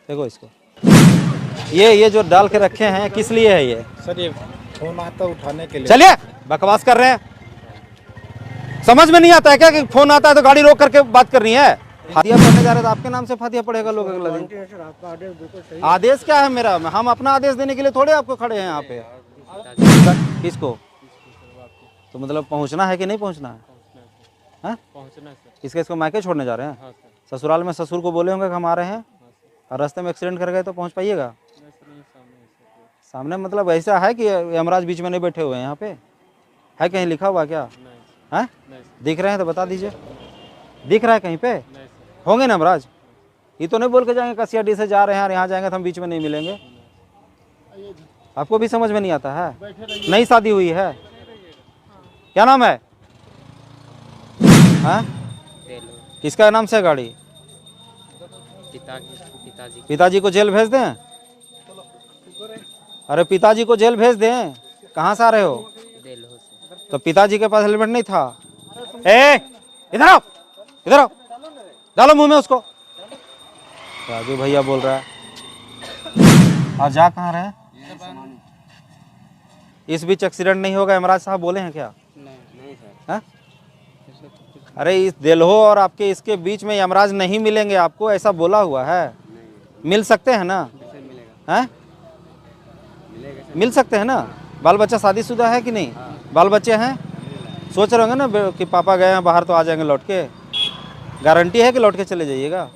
देखो इसको, ये जो डाल के रखे हैं किस लिए है ये? सर ये फोन आता उठाने के लिए। चलिए, बकवास कर रहे हैं। समझ में नहीं आता है क्या कि फोन आता है तो गाड़ी रोक करके बात करनी है? फातिया पढ़ने जा रहे तो आपके नाम से फातिया पढ़ेगा लोग अगला दिन। आदेश क्या है मेरा? हम अपना आदेश देने के लिए थोड़े आपको खड़े हैं यहाँ पे। किसको? तो मतलब पहुँचना है कि नहीं पहुँचना है? हाँ? इसको मायके छोड़ने जा रहे हैं? ससुराल में ससुर को बोले होंगे कि हम आ रहे हैं और रास्ते में एक्सीडेंट कर गए तो पहुँच पाइएगा? सामने मतलब ऐसा है कि यमराज बीच में नहीं बैठे हुए हैं यहाँ पे? है कहीं लिखा हुआ क्या? है? दिख रहे हैं तो बता दीजिए। दिख रहा है कहीं पे? होंगे ना यमराज? ये तो नहीं बोल के जाएंगे कसियाडी से जा रहे हैं और यहाँ जाएंगे तो हम बीच में नहीं मिलेंगे। आपको भी समझ में नहीं आता है? नई शादी हुई है, क्या नाम है? हाँ? किसका नाम से है गाड़ी? पिताजी को जेल भेज दें? अरे पिताजी को जेल भेज दें? कहाँ से आ रहे हो? तो पिताजी के पास हेलमेट नहीं था? ए इधर आओ, इधर आओ, डालो मुंह में उसको। राजू भैया बोल रहा है। और जा कहाँ रहे? इस बीच एक्सीडेंट नहीं होगा यमराज साहब बोले हैं क्या? नहीं सर। अरे इस देल्हो और आपके इसके बीच में यमराज नहीं मिलेंगे आपको, ऐसा बोला हुआ है। मिल सकते हैं ना? हैं? मिल सकते हैं ना? बाल बच्चा शादीशुदा है कि नहीं? बाल बच्चे हैं? सोच रहे होंगे ना कि पापा गए हैं बाहर तो आ जाएंगे लौट के। गारंटी है कि लौट के चले जाइएगा?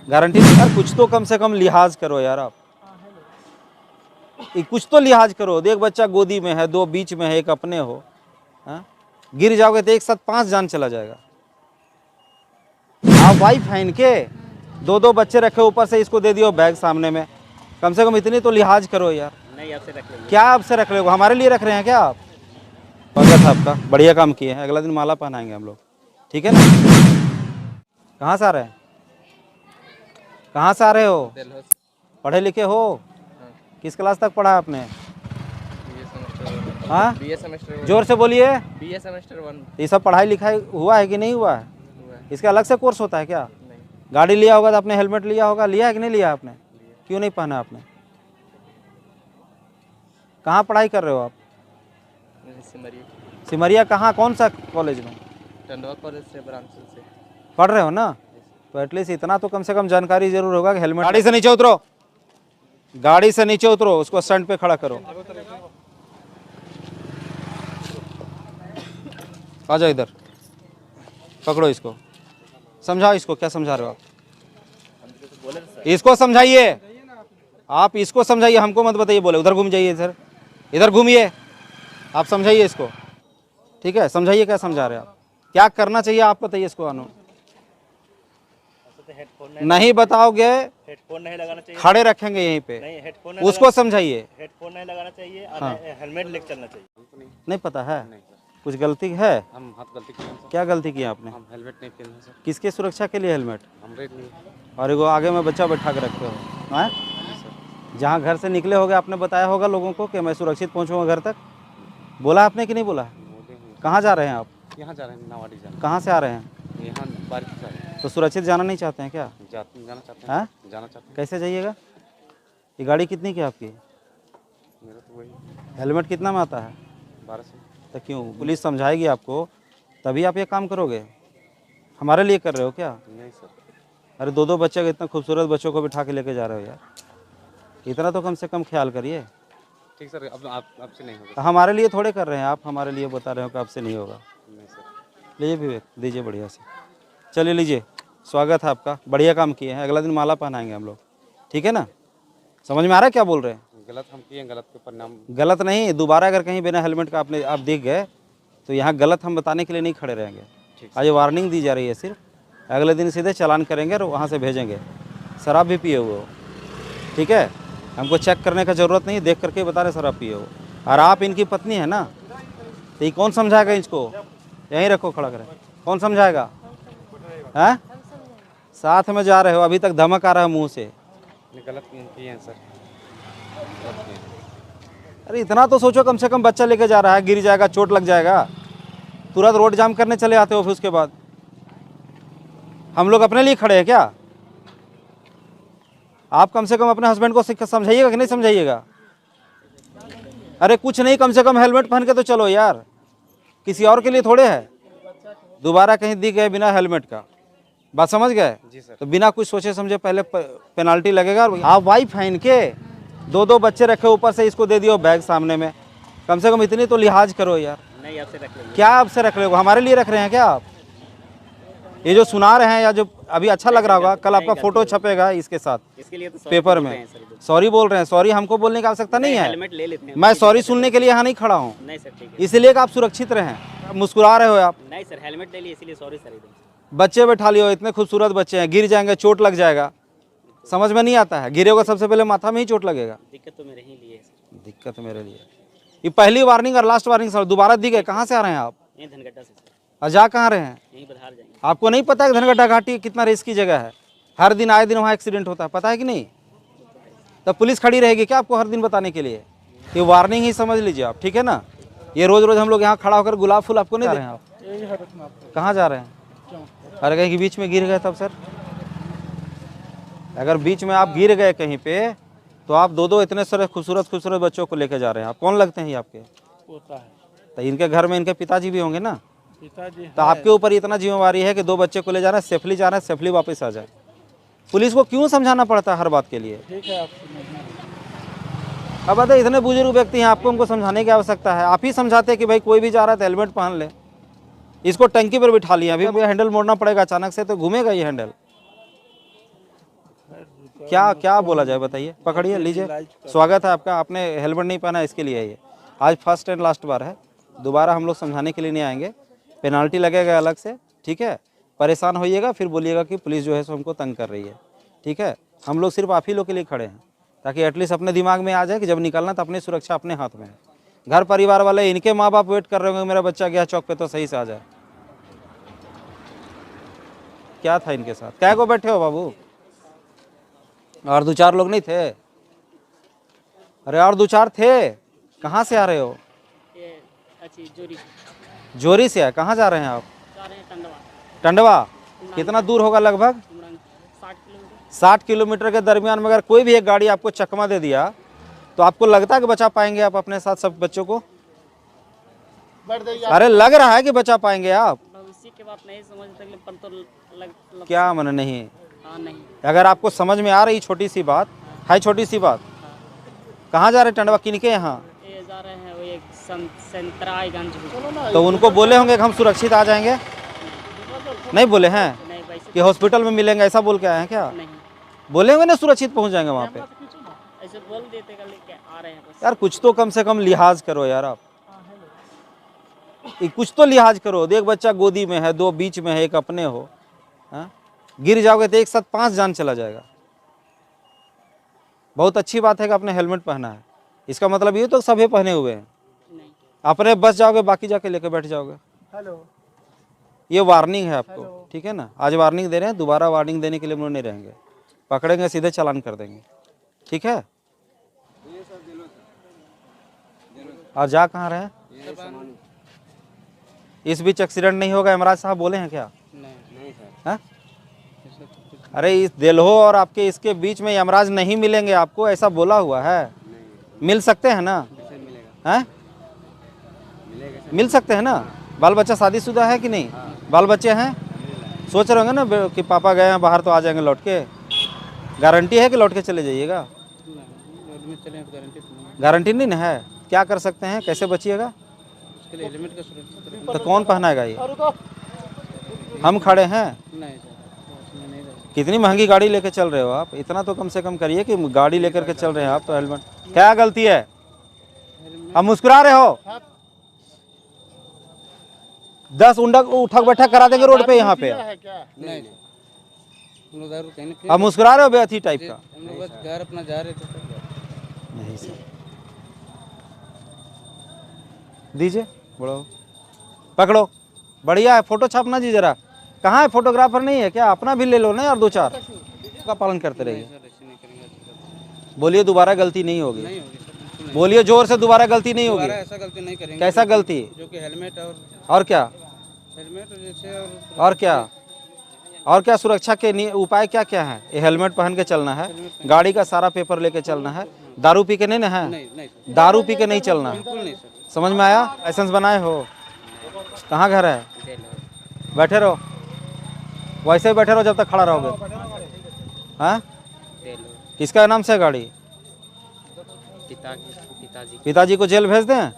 गारंटी नहीं यार, कुछ तो कम से कम लिहाज करो यार आप। कुछ तो लिहाज करो। एक बच्चा गोदी में है, दो बीच में है, एक अपने हो। हाँ? गिर जाओगे तो एक साथ 5 जान चला जाएगा। आप वाइफ है इनके, 2 बच्चे रखे, ऊपर से इसको दे दियो बैग सामने में। कम से कम इतनी तो लिहाज करो यार। नहीं आपसे रख लेंगे। क्या आपसे रख रहे हो? हमारे लिए रख रहे हैं क्या आप? स्वागत है आपका, बढ़िया काम किए हैं। अगला दिन माला पहनाएंगे हम लोग, ठीक है ना? कहाँ से आ रहे हैं? कहाँ से आ रहे हो? पढ़े लिखे हो? किस क्लास तक पढ़ा आपने? हाँ, बीए सेमेस्टर जोर से बोलिए। बीए सेमेस्टर 1 ये सब पढ़ाई लिखाई हुआ है कि नहीं हुआ है? इसका अलग से कोर्स होता है क्या? गाड़ी लिया होगा तो आपने हेलमेट लिया होगा, लिया है कि नहीं लिया आपने? क्यों नहीं पहना आपने? कहाँ पढ़ाई कर रहे हो आप? सिमरिया कहाँ, कौन सा कॉलेज में? टंडवा कॉलेज से, ब्रांच से पढ़ रहे हो ना? तो एटलीस्ट इतना तो कम से कम जानकारी जरूर होगा कि हेलमेट। गाड़ी से नीचे उतरो, गाड़ी से नीचे उतरो, उसको स्टैंड पे खड़ा करो। आ जाओ इधर, पकड़ो इसको, समझाओ इसको। क्या समझा रहे हो आप? इसको समझाइए आप, इसको समझाइए, हमको मत बताइए। बोले उधर घूम जाइए, इधर इधर घूमिए, आप समझाइए इसको, ठीक है? समझाइए क्या समझा रहे हैं आप, क्या करना चाहिए आप बताइए इसको। अनु नहीं बताओगे, हेडफोन नहीं लगाना चाहिए, खड़े रखेंगे यहीं पे। नहीं हेडफोन उसको समझाइए। हेडफोन नहीं लगाना चाहिए, हाँ। हेलमेट लेकर चलना चाहिए। नहीं पता है? कुछ गलती है? हम हाथ गलती किए सर। क्या गलती की आपने? हम हेलमेट नहीं पहने सर। किसके सुरक्षा के लिए हेलमेट? हमरे लिए। और एगो आगे में बच्चा बैठा के रखे हो, हैं? जहाँ घर से निकले होगे आपने बताया होगा लोगों को कि मैं सुरक्षित पहुँचूँगा घर तक, बोला आपने कि नहीं बोला? कहाँ जा रहे हैं आप? यहाँ जा रहे हैं, नावाडी जा रहे कहाँ से आ रहे हैं? हैं। यहाँ बारिश जा रहे हैं। तो सुरक्षित जाना नहीं चाहते हैं क्या? जाना चाहते हैं? हैं, जाना चाहते हैं। कैसे जाइएगा? ये गाड़ी कितनी की आपकी? मेरा तो वही हेलमेट कितना में आता है? 1200। तो क्यों पुलिस समझाएगी आपको तभी आप ये काम करोगे? हमारे लिए कर रहे हो क्या? नहीं सर। अरे 2 बच्चे के, इतना खूबसूरत बच्चों को बिठा के लेके जा रहे हो यार, इतना तो कम से कम ख्याल करिए। ठीक सर, अब आपसे नहीं होगा। तो हमारे लिए थोड़े कर रहे हैं आप, हमारे लिए बता रहे हो कि आपसे नहीं होगा। नहीं सर। लीजिए विवेक, दीजिए बढ़िया से, चलिए लीजिए। स्वागत है आपका, बढ़िया काम किए हैं। अगला दिन माला पहनाएंगे हम लोग, ठीक है ना? समझ में आ रहा है क्या बोल रहे हैं? गलत हम किए, गलत के परिणाम। गलत नहीं, दोबारा अगर कहीं बिना हेलमेट का आप दिख गए तो यहाँ गलत हम बताने के लिए नहीं खड़े रहेंगे। आज वार्निंग दी जा रही है सिर्फ, अगले दिन सीधे चालान करेंगे और वहाँ से भेजेंगे। शराब भी पिए हुए हो, ठीक है? हमको चेक करने का ज़रूरत नहीं, देख करके बता रहे शराब पिए हो। और आप इनकी पत्नी है ना, तो ये कौन समझाएगा इसको? यहीं रखो खड़ा करें, कौन समझाएगा? हैं? साथ में जा रहे हो, अभी तक धमक आ रहा है मुँह से। गलत किए हैं सर। अरे इतना तो सोचो, कम से कम बच्चा लेके जा रहा है, गिर जाएगा, चोट लग जाएगा, तुरंत रोड जाम करने चले आते हो। फिर उसके बाद हम लोग अपने लिए खड़े हैं क्या? आप कम से कम अपने हस्बैंड को समझाइएगा कि नहीं समझाइएगा? अरे कुछ नहीं, कम से कम हेलमेट पहन के तो चलो यार, किसी और के लिए थोड़े है। दोबारा कहीं दिख गए बिना हेलमेट का, बात समझ गए? जी सर। तो बिना कुछ सोचे समझे पहले पेनाल्टी लगेगा। आप वाइफ हैं इनके, दो दो बच्चे रखे, ऊपर से इसको दे दियो बैग सामने में। कम से कम इतनी तो लिहाज करो यार। नहीं आपसे रख लेंगे। क्या आपसे रख रहे हो? हमारे लिए रख रहे हैं क्या आप? ये जो सुना रहे हैं या जो अभी अच्छा लग रहा होगा, कल आपका फोटो छपेगा इसके साथ इसके लिए तो पेपर में। सॉरी बोल रहे हैं? सॉरी हमको बोलने की आवश्यकता नहीं है, हेलमेट ले लेते हैं। मैं सॉरी सुनने के लिए यहाँ नहीं खड़ा हूँ। नहीं सर ठीक है। इसलिए कि आप सुरक्षित रहें। मुस्कुरा रहे हो आप। नहीं सर हेलमेट ले लिए इसीलिए सॉरी सर। बच्चे बैठा लियो, इतने खूबसूरत बच्चे हैं, गिर जाएंगे, चोट लग जाएगा। समझ में नहीं आता है? गिरेगा सबसे पहले माथा में ही चोट लगेगा। दिक्कत तो मेरे ही लिए है सर। दिक्कत मेरे लिए। ये पहली वार्निंग और लास्ट वार्निंग सर, दोबारा दी गई। कहाँ से आ रहे हैं आप? यहीं धनगट्टा से सर। और जा कहाँ रहे हैं? यहीं बधार जाएंगे। आपको नहीं पता है कि धनगट्टा घाटी कितना रिस्की जगह है? हर दिन आए दिन वहाँ एक्सीडेंट होता है, पता है कि नहीं? तब पुलिस खड़ी रहेगी क्या आपको हर दिन बताने के लिए? ये वार्निंग ही समझ लीजिए आप, ठीक है ना? ये रोज रोज हम लोग यहाँ खड़ा होकर गुलाब फूल आपको नहीं दे रहे हैं। आप कहाँ जा रहे हैं? अरे कहीं बीच में गिर गए तब सर? अगर बीच में आप गिर गए कहीं पे तो आप दो दो इतने सारे खूबसूरत खूबसूरत बच्चों को लेके जा रहे हैं। आप कौन लगते हैं ये आपके? होता है तो इनके घर में इनके पिताजी भी होंगे ना? पिताजी तो आपके ऊपर इतना जिम्मेवारी है कि दो बच्चे को ले जा रहे हैं, सेफली जा रहे हैं, सेफली वापस आ जाए। पुलिस को क्यों समझाना पड़ता है हर बात के लिए? ठीक है। आप अब बताइए, इतने बुजुर्ग व्यक्ति हैं, आपको उनको समझाने की आवश्यकता है? आप ही समझाते हैं कि भाई कोई भी जा रहा है तो हेलमेट पहन ले। इसको टंकी पर बिठा लिया, अभी हैंडल मोड़ना पड़ेगा अचानक से तो घूमेगा ये हैंडल। क्या क्या बोला जाए बताइए? पकड़िए, लीजिए, स्वागत है आपका। आपने हेलमेट नहीं पहना इसके लिए ये आज फर्स्ट एंड लास्ट बार है। दोबारा हम लोग समझाने के लिए नहीं आएंगे, पेनाल्टी लगेगा अलग से, ठीक है? परेशान होइएगा फिर बोलिएगा कि पुलिस जो है सो हमको तंग कर रही है, ठीक है? हम लोग सिर्फ आप ही लोग के लिए खड़े हैं ताकि एटलीस्ट अपने दिमाग में आ जाए कि जब निकलना तो अपनी सुरक्षा अपने हाथ में है। घर परिवार वाले, इनके माँ बाप वेट कर रहे होंगे मेरा बच्चा गया चौक पे तो सही से आ जाए। क्या था इनके साथ? क्या को बैठे हो बाबू? और दो चार लोग नहीं थे? अरे और दो चार थे। कहाँ से आ रहे हो? जोरी से है। कहाँ जा रहे हैं आप? टंडवा। कितना दूर होगा लगभग? 60 किलोमीटर के दरमियान में अगर कोई भी एक गाड़ी आपको चकमा दे दिया तो आपको लगता है कि बचा पाएंगे आप अपने साथ सब बच्चों को? अरे लग रहा है कि बचा पाएंगे आप? भविष्य की बात नहीं समझते पर तो क्या मन नहीं? हाँ नहीं। अगर आपको समझ में आ रही छोटी सी बात है, छोटी सी बात, कहाँ जा रहे टंडवा किनके यहाँ? ये जा रहे हैं वो एक संतरायगंज। तो उनको बोले होंगे कि हम सुरक्षित आ जाएंगे? नहीं बोले हैं नहीं वैसे कि हॉस्पिटल में मिलेंगे, ऐसा बोल के आए हैं क्या? नहीं, बोले होंगे ना सुरक्षित पहुंच जाएंगे वहाँ पे। ऐसे बोल देते कल लेके आ रहे हैं बस। यार कुछ तो कम से कम लिहाज करो यार आप। कुछ तो लिहाज करो। देख बच्चा गोदी में है, दो बीच में है, एक अपने हो। हाँ? गिर जाओगे तो एक साथ 5 जान चला जाएगा। बहुत अच्छी बात है कि आपने हेलमेट पहना है, इसका मतलब ये तो सभी पहने हुए हैं। नहीं अपने बस जाओगे, बाकी जाके लेके बैठ जाओगे। हेलो, ये वार्निंग है आपको, ठीक है ना? आज वार्निंग दे रहे हैं, दोबारा वार्निंग देने के लिए हम लोग नहीं रहेंगे। पकड़ेंगे सीधे चालान कर देंगे, ठीक है? और जा कहाँ रहे हैं? इस बीच एक्सीडेंट नहीं होगा यमराज साहब बोले हैं क्या? नहीं सर। हाँ? अरे इस देल्हो और आपके इसके बीच में यमराज नहीं मिलेंगे आपको, ऐसा बोला हुआ है। मिल सकते हैं ना? हैं? मिल सकते हैं ना? बाल बच्चा शादीशुदा है कि नहीं? बाल बच्चे हैं? सोच रहे होंगे ना कि पापा गए हैं बाहर तो आ जाएंगे लौट के। गारंटी है कि लौट के चले जाइएगा? गारंटी नहीं ना है। क्या कर सकते हैं, कैसे बचिएगा? हेलमेट का सुरक्षा तो कौन पहनाएगा ये? हम खड़े हैं। नहीं सर नहीं। कितनी महंगी गाड़ी लेके चल रहे हो आप? इतना तो कम से कम करिए कि गाड़ी लेकर के चल रहे हैं आप तो हेलमेट। क्या गलती है? अब मुस्कुरा रहे हो? 10 उठक बैठक करा देंगे रोड पे यहाँ पे। नहीं हम लोग दारू कहीं नहीं। अब मुस्कुरा रहे हो बेअथी टाइप का? हम लोग बस घर अपना जा रहे थे सर। नहीं सर। दीजिए, बड़ो पकड़ो, बढ़िया है। फोटो छापना जी जरा। कहाँ है? फोटोग्राफर नहीं है क्या? अपना भी ले लो ना यार, 2-4 का पालन करते रहिए। सर ऐसे नहीं करेंगे। बोलिए दोबारा गलती नहीं होगी। नहीं होगी सर। बोलिए जोर से, दोबारा गलती नहीं दोबारा होगी। ऐसा गलती नहीं करेंगे। कैसा गलती? जो कि हेलमेट और क्या? हेलमेट जैसे और क्या? और क्या सुरक्षा के उपाय क्या क्या है? ये हेलमेट पहन के चलना है, गाड़ी का सारा पेपर लेके चलना है, दारू पी के नहीं ना है? नहीं सर, दारू पी के नहीं चलना, बिल्कुल नहीं सर। समझ में आया? लाइसेंस बनाए हो? कहाँ घर है? बैठे रहो, वैसे ही बैठे रहो जब तक खड़ा रहोगे। हाँ, किसका नाम से है गाड़ी? पिताजी। पिताजी को जेल भेज दें?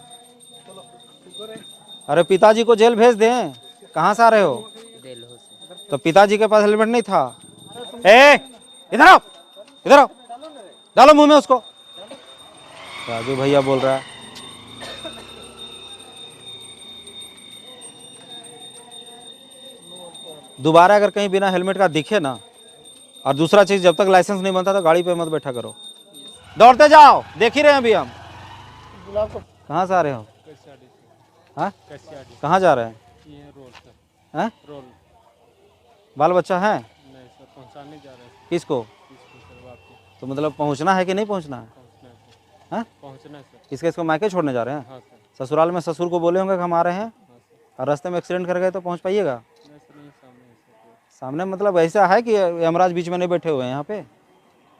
अरे पिताजी को जेल भेज दें? कहाँ से आ रहे हो? तो पिताजी के पास हेलमेट नहीं था? ए इधर आओ, इधर आओ, डालो मुंह में उसको। राजू भैया बोल रहा है। दोबारा अगर कहीं बिना हेलमेट का दिखे ना, और दूसरा चीज जब तक लाइसेंस नहीं बनता तो गाड़ी पे मत बैठा करो, दौड़ते जाओ। देख ही रहे हैं अभी हम। कहाँ से आ रहे हो? हाँ, कहाँ जा रहे हैं? हैं? बाल बच्चा है? नहीं सर, पहुंचाने जा रहे हैं। किसको? तो मतलब पहुंचना है कि नहीं पहुंचना है? हाँ? पहुंचना है सर। किसके इसको मायके छोड़ने जा रहे हैं? हाँ सर। ससुराल में ससुर को बोले होंगे कि हम आ रहे हैं, और रास्ते में एक्सीडेंट कर गए तो पहुंच पाइएगा? नहीं सर, नहीं सामने। सामने मतलब ऐसा है कि यमराज बीच में नहीं बैठे हुए हैं यहाँ पे?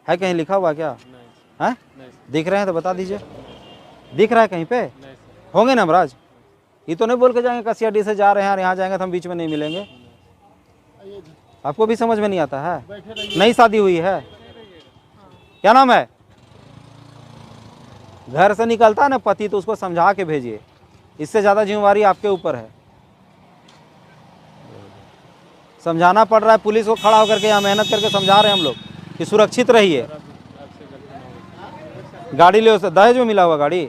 है कहीं लिखा हुआ क्या? नहीं है? नहीं सर। दिख रहे हैं तो बता दीजिए, दिख रहा है कहीं पे? नहीं सर। होंगे ना यमराज? ये तो नहीं बोल के जाएंगे कसियाडी से जा रहे हैं और यहाँ जाएंगे तो हम बीच में नहीं मिलेंगे। आपको भी समझ में नहीं आता है? नई शादी हुई है, क्या नाम है? घर से निकलता है ना पति तो उसको समझा के भेजिए, इससे ज़्यादा जिम्मेवारी आपके ऊपर है। समझाना पड़ रहा है, पुलिस को खड़ा होकर के यहाँ मेहनत करके समझा रहे हैं हम लोग कि सुरक्षित रहिए। गाड़ी ले, दहेज में मिला हुआ गाड़ी?